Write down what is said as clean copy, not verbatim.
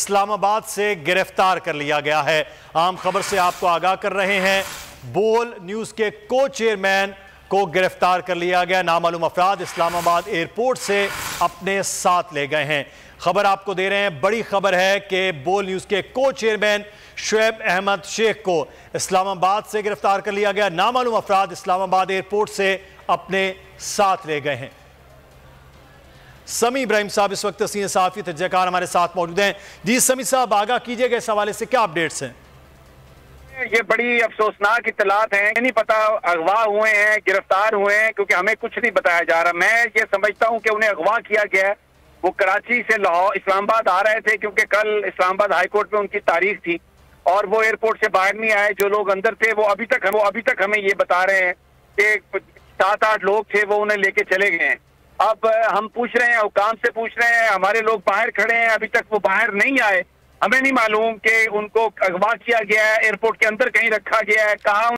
इस्लामाबाद से गिरफ्तार कर लिया गया है। अहम खबर से आपको आगाह कर रहे हैं, बोल न्यूज के को चेयरमैन को गिरफ्तार कर लिया गया। नामालूम अफराद इस्लामाबाद एयरपोर्ट से अपने साथ ले गए हैं। खबर आपको दे रहे हैं, बड़ी खबर है कि बोल न्यूज के को चेयरमैन शुएब अहमद शेख को इस्लामाबाद से गिरफ्तार कर लिया गया। नामालूम अफराद इस्लामाबाद एयरपोर्ट से अपने साथ ले गए हैं। समी इब्राहिम साहब इस वक्त सीनियर सहाफी तजज़ियाकार हमारे साथ मौजूद हैं। जी समी साहब, आगाह कीजिएगा इस हवाले से, क्या अपडेट्स हैं? ये बड़ी अफसोसनाक इत्तलात हैं, नहीं पता अगवा हुए हैं, गिरफ्तार हुए हैं, क्योंकि हमें कुछ नहीं बताया जा रहा। मैं ये समझता हूं कि उन्हें अगवा किया गया है। वो कराची से लाहौर इस्लामाबाद आ रहे थे, क्योंकि कल इस्लामाबाद हाई कोर्ट में उनकी तारीख थी और वो एयरपोर्ट से बाहर नहीं आए। जो लोग अंदर थे वो अभी तक हमें ये बता रहे हैं कि 7-8 लोग थे, वो उन्हें लेके चले गए हैं। अब हम पूछ रहे हैं, हुकाम से पूछ रहे हैं, हमारे लोग बाहर खड़े हैं, अभी तक वो बाहर नहीं आए। हमें नहीं मालूम कि उनको अगवा किया गया है, एयरपोर्ट के अंदर कहीं रखा गया है, कहाँ